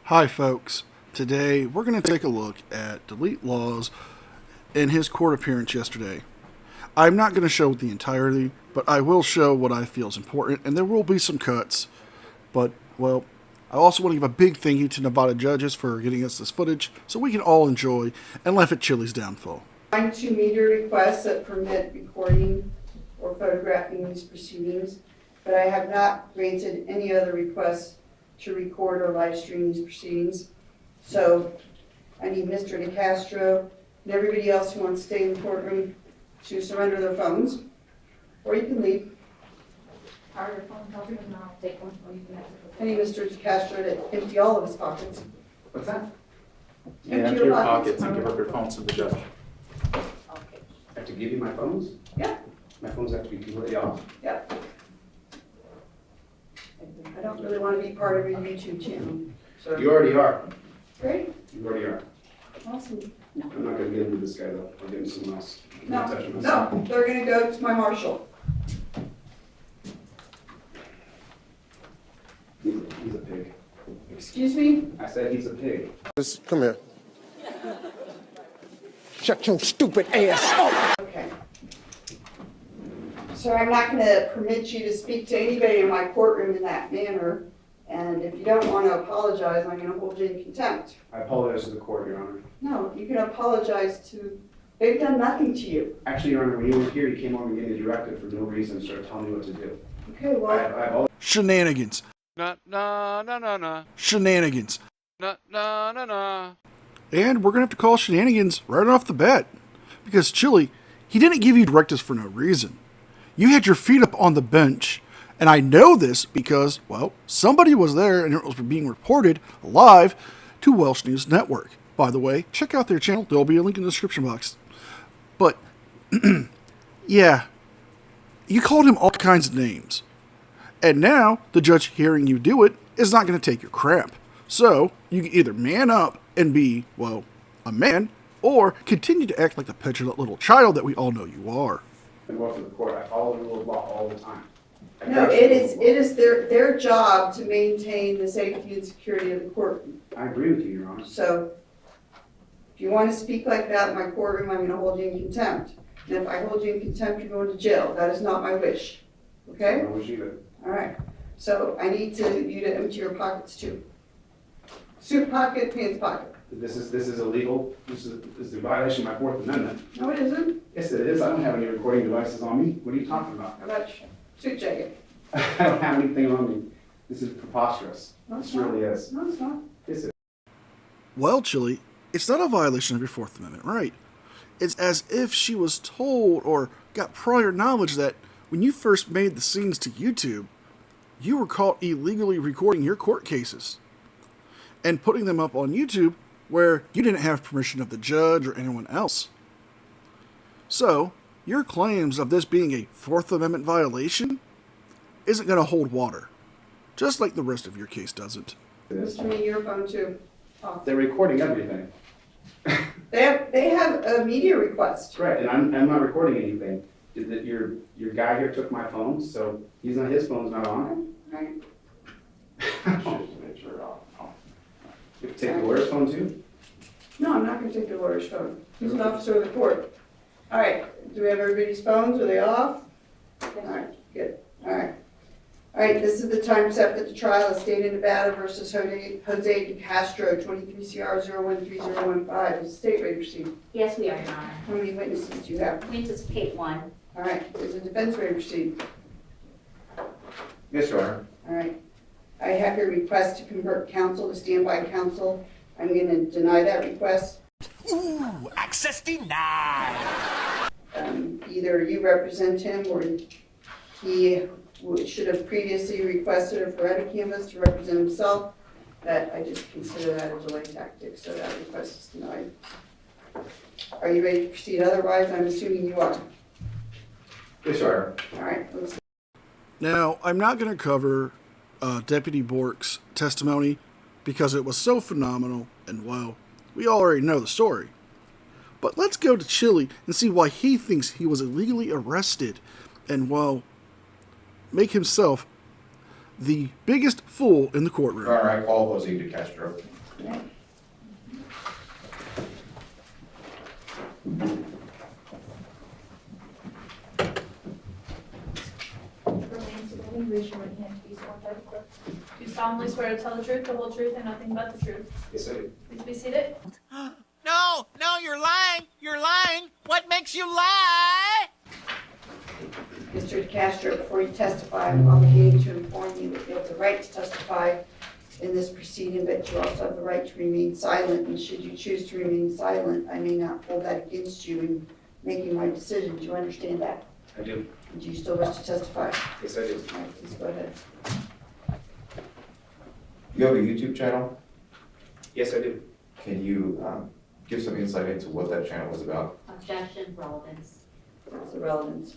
Hi folks, today we're going to take a look at Delete Lawz in his court appearance yesterday. I'm not going to show the entirety, but I will show what I feel is important, and there will be some cuts. But, well, I also want to give a big thank you to Nevada judges for getting us this footage so we can all enjoy and laugh at Chille's downfall. Trying to media requests that permit recording or photographing these proceedings, but I have not granted any other requests to record or live stream these proceedings. So I need Mr. DeCastro and everybody else who wants to stay in the courtroom to surrender their phones, or you can leave. Are your phone covered and I'll take one, or you can exit. I need Mr. DeCastro to empty all of his pockets. What's that? Empty Your pockets and give up your phones to the judge. Okay. I have to give you my phones? Yeah. My phones have to be completely off? Yeah. I don't really want to be part of your YouTube channel. So, You already are. great, You already are. awesome. I'm not gonna get into this guy though. I'll give him someone else. I'm not touching No, myself. no, they're gonna go to my marshal. He's a pig. Excuse me? I said he's a pig. Come here. Shut your stupid ass up. Okay. So I'm not gonna permit you to speak to anybody in my courtroom in that manner, and if you don't want to apologize, I'm gonna hold you in contempt. I apologize to the court, Your Honor. No, you can apologize to, they've done nothing to you. Actually, Your Honor, when you were here, you came over and gave me a directive for no reason and started telling me what to do. Okay, well, I've always Shenanigans. Na na na na na Shenanigans. na na na na. And we're going to have to call shenanigans right off the bat. Because Chille, he didn't give you directives for no reason. You had your feet up on the bench, and I know this because, well, somebody was there and it was being reported live to Welsh News Network. By the way, check out their channel. There'll be a link in the description box. But, yeah, you called him all kinds of names. And now, the judge hearing you do it is not going to take your crap. So, you can either man up and be, well, a man, or continue to act like the petulant little child that we all know you are. been going to the court. I follow the rule of law all the time. no, it is their job to maintain the safety and security of the courtroom. I agree with you, Your Honor. So, if you want to speak like that in my courtroom, I'm gonna hold you in contempt. And if I hold you in contempt, you're going to jail. That is not my wish. I Okay? don't wish either. All right. So I need you to empty your pockets too. Suit pocket, pants pocket. This is illegal. This is a violation of my Fourth Amendment. No, it isn't. Yes, it is. I don't have any recording devices on me. What are you talking about? How about your suit jacket? I don't have anything on me. This is preposterous. No, it's This not. really is. No, it's not. Yes, it is. Well, Chille, it's not a violation of your Fourth Amendment right. It's as if she was told or got prior knowledge that when you first made the scenes to YouTube, you were caught illegally recording your court cases and putting them up on YouTube where you didn't have permission of the judge or anyone else. So, your claims of this being a Fourth Amendment violation isn't going to hold water, just like the rest of your case doesn't. Mr. Me, your phone too. Off. They're recording everything. They have a media request. Right, and I'm not recording anything. Your guy here took my phone, so his phone's not on. Right. You can take the lawyer's phone too? No, I'm not gonna take the lawyer's phone. He's an officer of the court. All right, do we have everybody's phones? Are they off? All right, good. All right. All right, this is the time set for the trial of State of Nevada versus Jose DeCastro, 23 CR 013015. Is the state ready to proceed? Yes, we are, Your Honor. How many witnesses do you have? We anticipate one. All right, is the defense ready to proceed? Yes, Your Honor. All right. I have your request to convert counsel to standby counsel. I'm going to deny that request. Ooh, access denied. Either you represent him or he should have previously requested a Feretta canvas to represent himself. That I just consider that a delay tactic, so that request is denied. Are you ready to proceed? Otherwise, I'm assuming you are. Yes, Your Honor. All right, let's Now, I'm not going to cover Deputy Bork's testimony because it was so phenomenal and, well, we already know the story. But let's go to Chille and see why he thinks he was illegally arrested and, well, make himself the biggest fool in the courtroom. All right, call Jose DeCastro. Okay. Remain standing, raise your right hand to be sworn by the clerk. Do you solemnly swear to tell the truth, the whole truth, and nothing but the truth? Yes, I do. Please be seated. No, no, you're lying. You're lying. What makes you lie? Mr. DeCastro, before you testify, I'm obligated to inform you that you have the right to testify in this proceeding, but you also have the right to remain silent, and should you choose to remain silent, I may not hold that against you in making my decision. Do you understand that? I do. Do you still wish to testify? Yes, I do. All right, please go ahead. You have a YouTube channel. Yes, I do. Can you give some insight into what that channel was about? Objection, relevance. What's the relevance?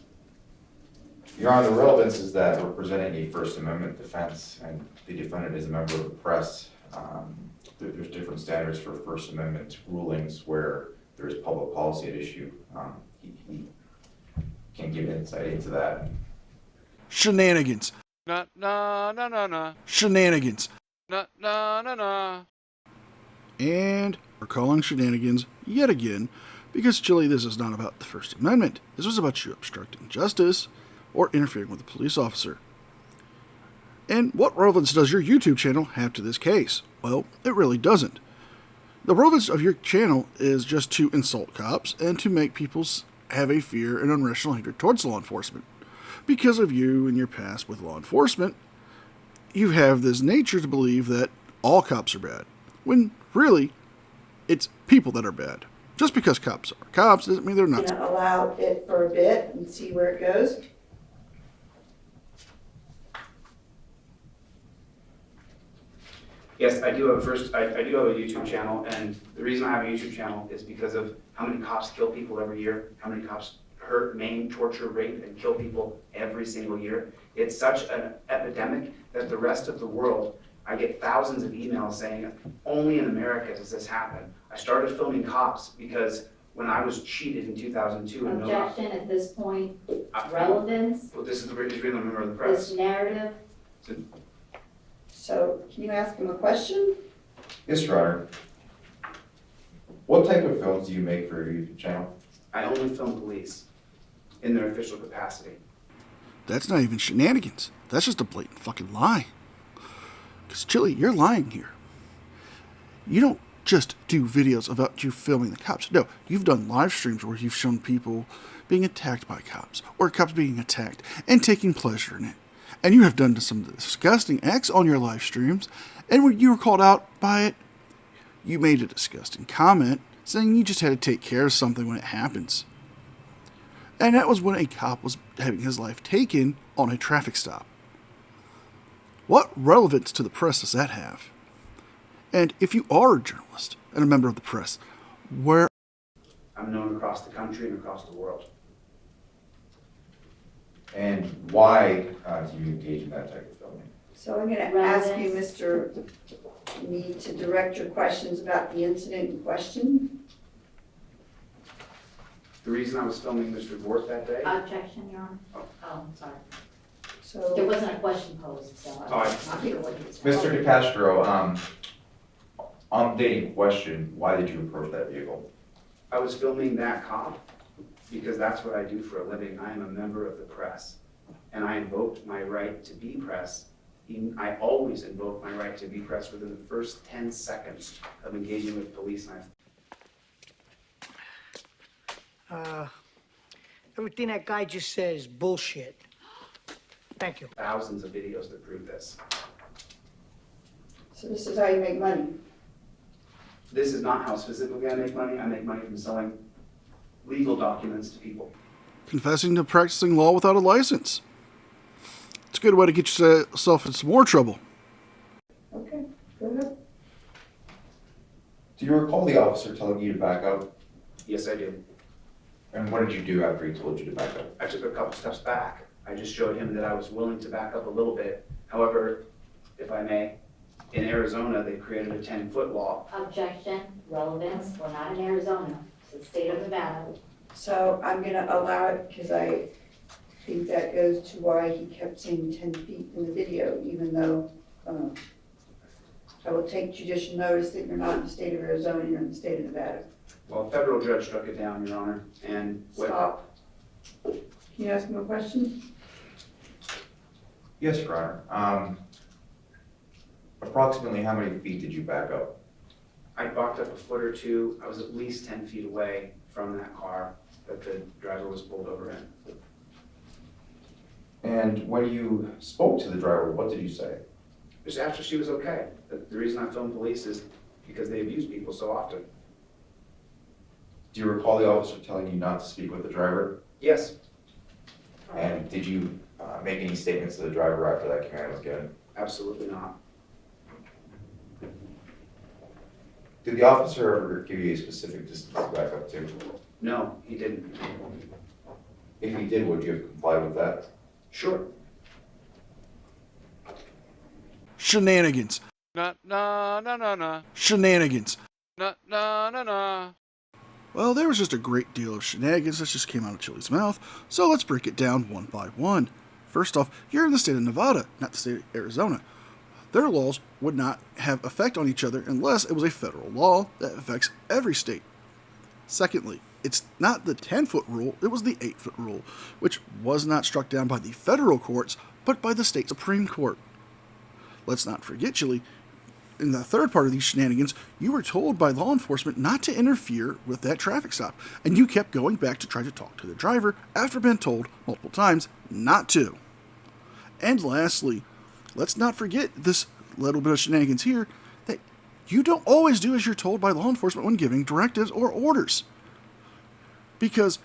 Your Honor, the relevance is that we're presenting a First Amendment defense, and the defendant is a member of the press. There's different standards for First Amendment rulings where there's public policy at issue. He can give insight into that. Shenanigans. Na na na na na. Shenanigans. Na na na na. And we're calling shenanigans yet again because, Chille, this is not about the First Amendment. This was about you obstructing justice or interfering with a police officer. And what relevance does your YouTube channel have to this case? Well, it really doesn't. The relevance of your channel is just to insult cops and to make people have a fear and irrational hatred towards law enforcement. Because of you and your past with law enforcement, you have this nature to believe that all cops are bad, when really, it's people that are bad. Just because cops are cops doesn't mean they're I'm not. going to allow it for a bit and see where it goes. Yes, I do have I do have a YouTube channel, and the reason I have a YouTube channel is because of how many cops kill people every year, how many cops hurt, maim, torture, rape, and kill people every single year. It's such an epidemic that the rest of the world, I get thousands of emails saying, only in America does this happen. I started filming cops because when I was cheated in 2002 and Objection at this point, relevance, well, this is the reason I'm a member of the press. this narrative. So can you ask him a question? Yes, Your Honor. What type of films do you make for your YouTube channel? I only film police in their official capacity. That's not even shenanigans. That's just a blatant fucking lie. Because, Chille, you're lying here. You don't just do videos about you filming the cops. No, you've done live streams where you've shown people being attacked by cops, or cops being attacked, and taking pleasure in it. And you have done some disgusting acts on your live streams, and when you were called out by it, you made a disgusting comment saying you just had to take care of something when it happens. And that was when a cop was having his life taken on a traffic stop. What relevance to the press does that have? And if you are a journalist and a member of the press, where... I'm known across the country and across the world. And why do you engage in that type of filming? So I'm going to ask you, Mr. Mead, to direct your questions about the incident in question. The reason I was filming Mr. Gort that day, Objection, Your Honor. Oh, I'm sorry. There So wasn't a question posed, so Oh, I- I'm not here what he was. Mr. DeCastro, on the dating question, why did you approach that vehicle? I was filming that cop because that's what I do for a living. I am a member of the press, and I invoked my right to be press. I always invoke my right to be press within the first 10 seconds of engaging with police. And Everything that guy just said is bullshit. Thank you. thousands of videos that prove this. so this is how you make money. This is not how specifically I make money. I make money from selling legal documents to people. confessing to practicing law without a license. It's a good way to get yourself in some more trouble. Okay, go ahead. Do you recall the officer telling you to back up? Yes, I do. And what did you do after he told you to back up? I took a couple steps back. I just showed him that I was willing to back up a little bit. However, if I may, in Arizona, they created a 10-foot law. Objection, relevance, we're not in Arizona, it's the state of Nevada. So I'm going to allow it because I think that goes to why he kept saying 10 feet in the video, even though I will take judicial notice that you're not in the state of Arizona, you're in the state of Nevada. Well, a federal judge struck it down, Your Honor, and what? Stop. Can you ask me a question? Yes, Your Honor. Approximately how many feet did you back up? I backed up a foot or two. I was at least 10 feet away from that car that the driver was pulled over in. And when you spoke to the driver, what did you say? Just after she was okay. The reason I filmed police is because they abuse people so often. Do you recall the officer telling you not to speak with the driver? Yes, And did you make any statements to the driver after that command was given? absolutely not. Did the officer ever give you a specific distance to back up to? No, he didn't. If he did, would you have complied with that? Sure. Shenanigans. Na na na na na. Shenanigans. Na na na na. Well, there was just a great deal of shenanigans that just came out of Chille's mouth, so let's break it down one by one. First off, you're in the state of Nevada, not the state of Arizona. Their laws would not have effect on each other unless it was a federal law that affects every state. Secondly, it's not the 10-foot rule, it was the 8-foot rule, which was not struck down by the federal courts, but by the state Supreme Court. Let's not forget, Chille, in the third part of these shenanigans, you were told by law enforcement not to interfere with that traffic stop, and you kept going back to try to talk to the driver after being told multiple times not to. And lastly, let's not forget this little bit of shenanigans here, that you don't always do as you're told by law enforcement when giving directives or orders. Because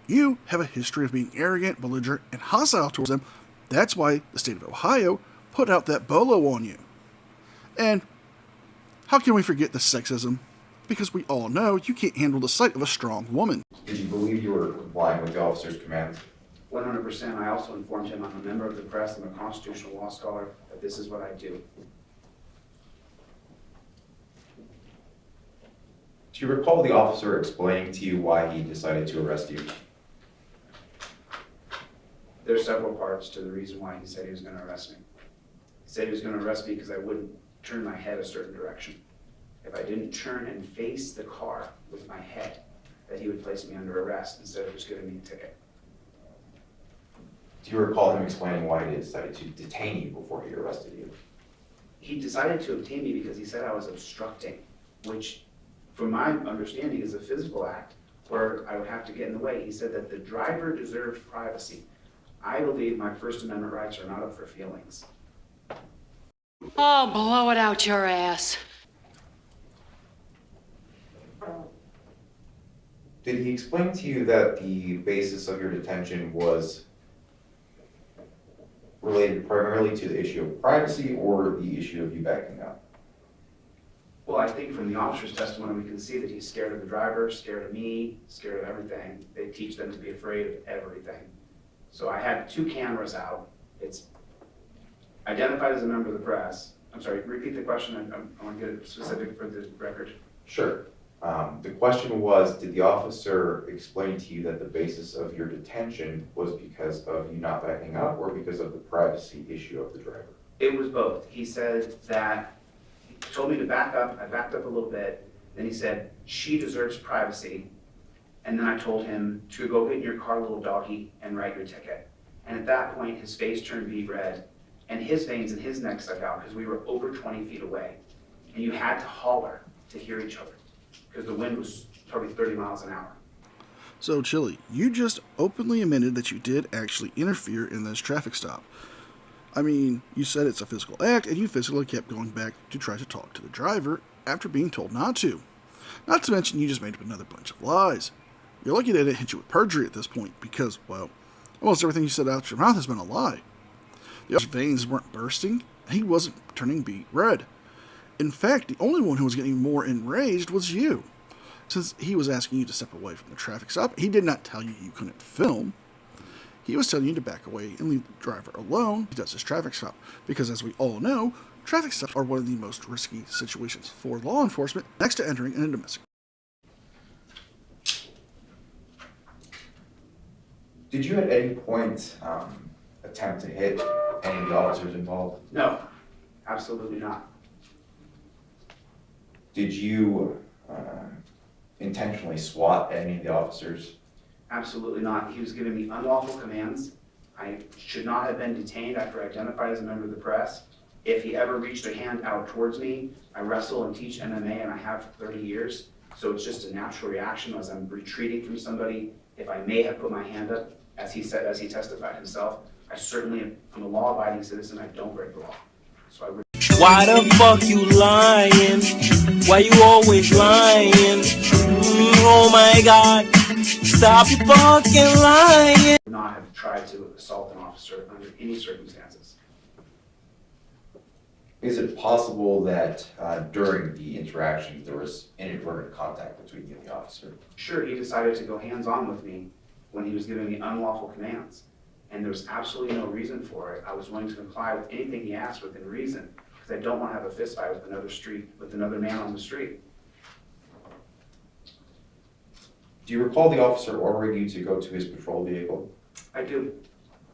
you have a history of being arrogant, belligerent, and hostile towards them. That's why the state of Ohio put out that BOLO on you. And how can we forget the sexism? Because we all know you can't handle the sight of a strong woman. Did you believe you were complying with the officer's commands? 100%. I also informed him I'm a member of the press, I'm a constitutional law scholar, that this is what I do. Do you recall the officer explaining to you why he decided to arrest you? There's several parts to the reason why he said he was going to arrest me. He said he was going to arrest me because I wouldn't turn my head a certain direction. If I didn't turn and face the car with my head, that he would place me under arrest instead of just giving me a ticket. Do you recall him explaining why he decided to detain you before he arrested you? He decided to obtain me because he said I was obstructing, which, from my understanding, is a physical act where I would have to get in the way. He said that the driver deserved privacy. I believe my First Amendment rights are not up for feelings. Oh, blow it out your ass. Did he explain to you that the basis of your detention was related primarily to the issue of privacy or the issue of you backing up? Well, I think from the officer's testimony, we can see that he's scared of the driver, scared of me, scared of everything. They teach them to be afraid of everything. So I had 2 cameras out. It's identified as a member of the press. I'm sorry, repeat the question. I want to get it specific for the record. Sure. The question was, did the officer explain to you that the basis of your detention was because of you not backing up or because of the privacy issue of the driver? It was both. He said that, he told me to back up. I backed up a little bit. Then he said, she deserves privacy. And then I told him to go get in your car, little doggy, and write your ticket. And at that point, his face turned beet red, and his veins in his neck stuck out because we were over 20 feet away. And you had to holler to hear each other because the wind was probably 30 miles an hour. So, Chille, you just openly admitted that you did actually interfere in this traffic stop. I mean, you said it's a physical act, and you physically kept going back to try to talk to the driver after being told not to. Not to mention, you just made up another bunch of lies. You're lucky they didn't hit you with perjury at this point because, well, almost everything you said out your mouth has been a lie. The officer's veins weren't bursting, and he wasn't turning beet red. In fact, the only one who was getting more enraged was you. Since he was asking you to step away from the traffic stop, he did not tell you you couldn't film. He was telling you to back away and leave the driver alone. He does his traffic stop. Because as we all know, traffic stops are one of the most risky situations for law enforcement next to entering in a domestic. Did you at any point attempt to hit any of the officers involved? No, absolutely not. Did you intentionally swat any of the officers? Absolutely not. He was giving me unlawful commands. I should not have been detained after identified as a member of the press. If he ever reached a hand out towards me, I wrestle and teach MMA, and I have for 30 years. So it's just a natural reaction as I'm retreating from somebody. If I may have put my hand up, as he said, as he testified himself, I certainly am a law-abiding citizen. I don't break the law. So I would. Why the fuck you lying? Why you always lying? Oh my God, stop your fucking lying. Not have tried to assault an officer under any circumstances. Is it possible that during the interactions there was inadvertent contact between you and the officer? Sure, he decided to go hands-on with me when he was giving me unlawful commands. And there was absolutely no reason for it. I was willing to comply with anything he asked within reason, because I don't want to have a fist fight with another man on the street. Do you recall the officer ordering you to go to his patrol vehicle? I do.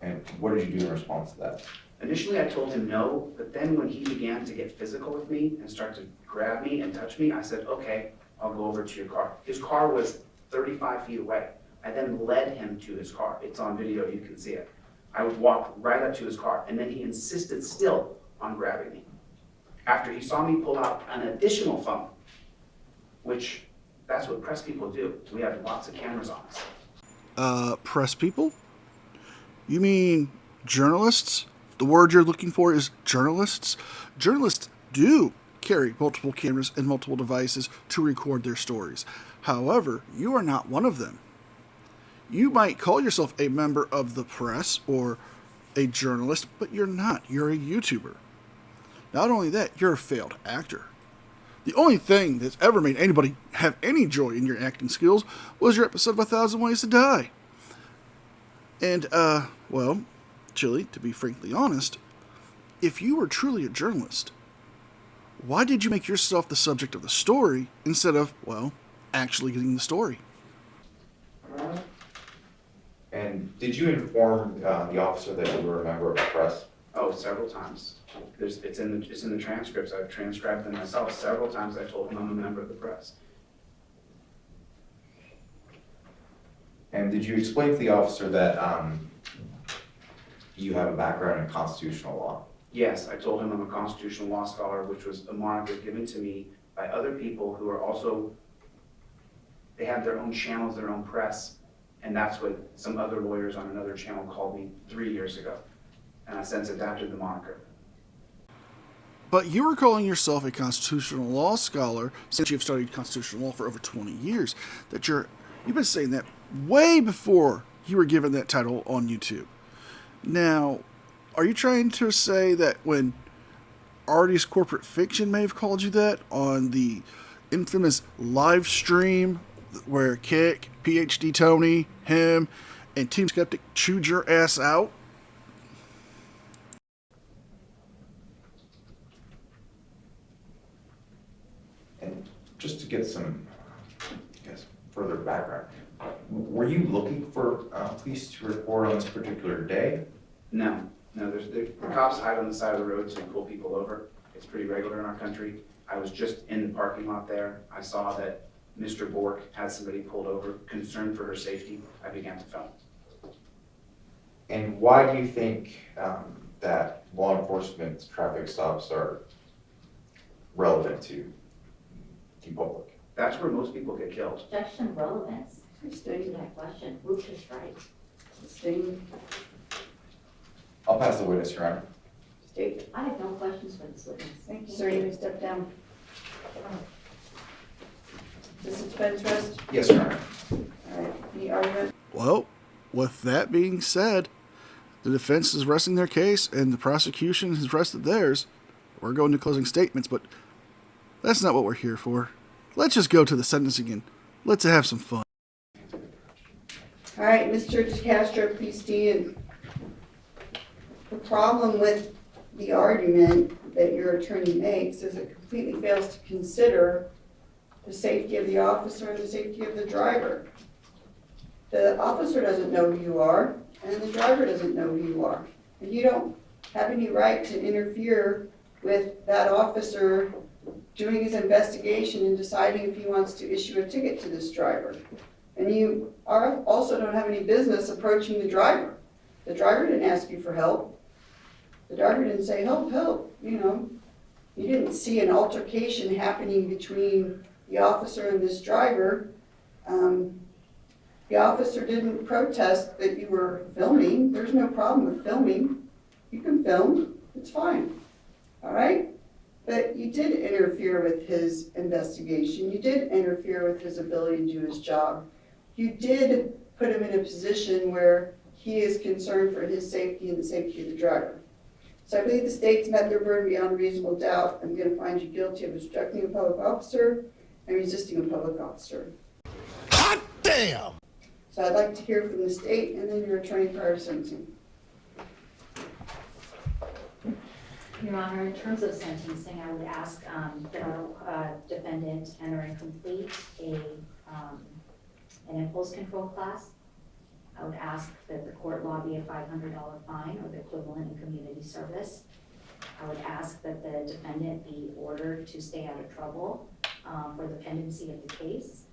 And what did you do in response to that? Initially, I told him no, but then when he began to get physical with me and start to grab me and touch me, I said, okay, I'll go over to your car. His car was 35 feet away. I then led him to his car. It's on video, you can see it. I walked right up to his car, and then he insisted still on grabbing me. After he saw me pull out an additional phone, which that's what press people do. We have lots of cameras on us. Press people? You mean journalists? The word you're looking for is journalists? Journalists do carry multiple cameras and multiple devices to record their stories. However, you are not one of them. You might call yourself a member of the press or a journalist, but you're not. You're a YouTuber. Not only that, you're a failed actor. The only thing that's ever made anybody have any joy in your acting skills was your episode of 1,000 Ways to Die. And, well, Chille, to be frankly honest, if you were truly a journalist, why did you make yourself the subject of the story instead of, well, actually getting the story? And did you inform the officer that you were a member of the press? Oh, several times. It's in the transcripts. I've transcribed them myself. Several times I told him I'm a member of the press. And did you explain to the officer that you have a background in constitutional law? Yes, I told him I'm a constitutional law scholar, which was a moniker given to me by other people who are also, they have their own channels, their own press, and that's what some other lawyers on another channel called me 3 years ago. And I since adapted the moniker. But you were calling yourself a constitutional law scholar since you've studied constitutional law for over 20 years. You've been saying that way before you were given that title on YouTube. Now, are you trying to say that when Artie's Corporate Fiction may have called you that on the infamous live stream where Kick, PhD Tony, him, and Team Skeptic chewed your ass out? And just to get some, further background, were you looking for police to report on this particular day? No, the cops hide on the side of the road to pull people over. It's pretty regular in our country. I was just in the parking lot there. I saw that Mr. Bork had somebody pulled over. Concerned for her safety, I began to film. And why do you think that law enforcement traffic stops are relevant to the public? That's where most people get killed. Objection relevance. Stay. That question. Move to strike. Stay. I'll pass the witness, Your Honor. State. I have no questions for this witness. Thank you, sir. You may step down. Is this a defense rest? Yes, Your Honor. All right. Any argument? Well, with that being said, the defense is resting their case and the prosecution has rested theirs. We're going to closing statements, but that's not what we're here for. Let's just go to the sentencing and let's have some fun. All right, Mr. DeCastro, please stand. The problem with the argument that your attorney makes is it completely fails to consider the safety of the officer and the safety of the driver. The officer doesn't know who you are, and the driver doesn't know who you are. And you don't have any right to interfere with that officer doing his investigation and deciding if he wants to issue a ticket to this driver. And you also don't have any business approaching the driver. The driver didn't ask you for help. The driver didn't say, help, help, you know. You didn't see an altercation happening between the officer and this driver. The officer didn't protest that you were filming. There's no problem with filming. You can film, it's fine, all right? But you did interfere with his investigation. You did interfere with his ability to do his job. You did put him in a position where he is concerned for his safety and the safety of the driver. So I believe the state's met their burden beyond reasonable doubt. I'm going to find you guilty of obstructing a public officer and resisting a public officer. Hot damn! So I'd like to hear from the state and then your attorney prior to sentencing. Your Honor, in terms of sentencing, I would ask that our defendant enter and complete an impulse control class. I would ask that the court lobby a $500 fine or the equivalent in community service. I would ask that the defendant be ordered to stay out of trouble for the pendency of the case.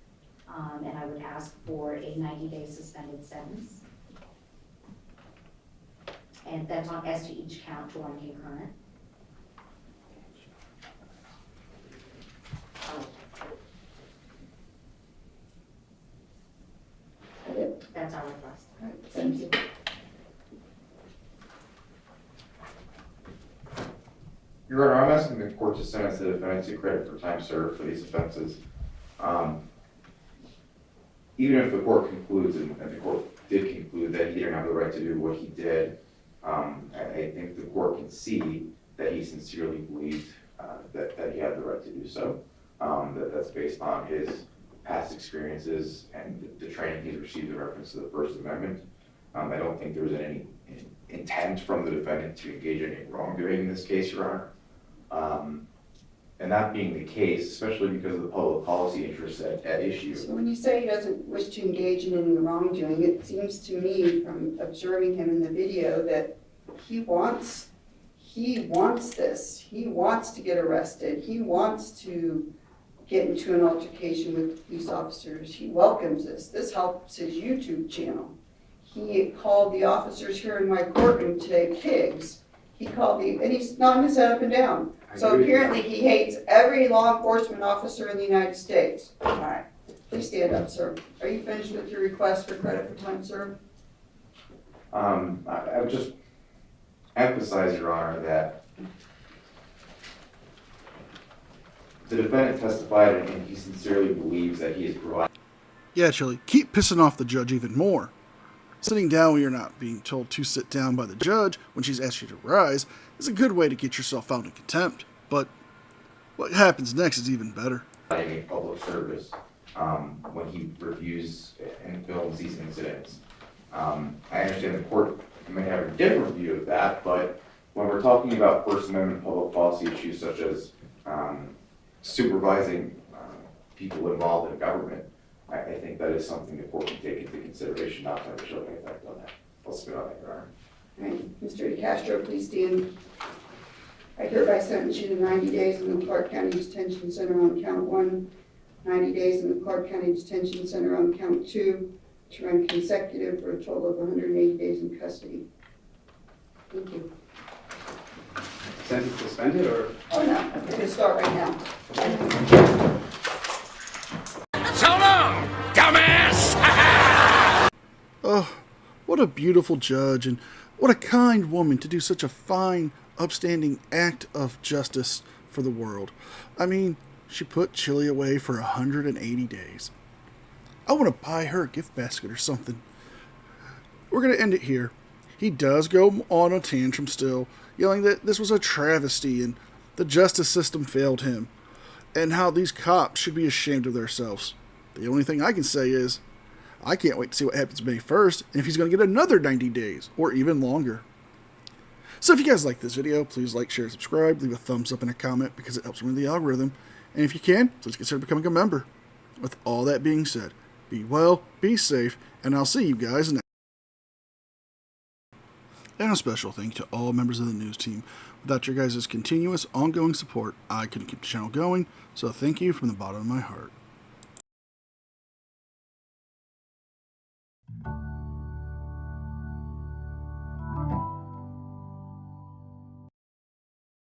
And I would ask for a 90-day suspended sentence. And that's on as to each count to one concurrent. That's our request. All right, thank you. Your Honor, I'm asking the court to sentence the defendant to credit for time served for these offenses. Even if the court concludes, and the court did conclude that he didn't have the right to do what he did, I think the court can see that he sincerely believed that he had the right to do so. That's based on his past experiences and the training he's received in reference to the First Amendment. I don't think there was any intent from the defendant to engage in any wrongdoing in this case, Your Honor. And that being the case, especially because of the public policy interests at issue. So when you say he doesn't wish to engage in any wrongdoing, it seems to me from observing him in the video that he wants this. He wants to get arrested. He wants to get into an altercation with police officers. He welcomes this. This helps his YouTube channel. He called the officers here in my courtroom today pigs. He called and he's nodding his head up and down. So apparently he hates every law enforcement officer in the United States. All right, please stand up, sir. Are you finished with your request for credit for time served? I would just emphasize, Your Honor, that the defendant testified and he sincerely believes that he is providing. Yeah, Chille, keep pissing off the judge even more. Sitting down when you're not being told to sit down by the judge when she's asked you to rise is a good way to get yourself found in contempt. But what happens next is even better. A public service when he reviews and films these incidents. I understand the court may have a different view of that, but when we're talking about First Amendment public policy issues such as supervising people involved in government, I think that is something the court can take into consideration, not to have a chilling effect on that. I'll spit on that, Your Honor. All right, Mr. DeCastro, please stand. I hereby sentence you to 90 days in the Clark County Detention Center on count 1, 90 days in the Clark County Detention Center on count 2, to run consecutive for a total of 180 days in custody. Thank you. Sentence suspended or? Oh no, we're going to start right now. So long, dumbass! Oh, what a beautiful judge, and what a kind woman to do such a fine, upstanding act of justice for the world. I mean, she put Chille away for 180 days. I want to buy her a gift basket or something. We're going to end it here. He does go on a tantrum still, yelling that this was a travesty and the justice system failed him, and how these cops should be ashamed of themselves. The only thing I can say is, I can't wait to see what happens May 1st, and if he's going to get another 90 days, or even longer. So if you guys like this video, please like, share, subscribe, leave a thumbs up and a comment, because it helps me with the algorithm. And if you can, please consider becoming a member. With all that being said, be well, be safe, and I'll see you guys next. And a special thank you to all members of the news team. Without your guys' continuous, ongoing support, I couldn't keep the channel going, so thank you from the bottom of my heart.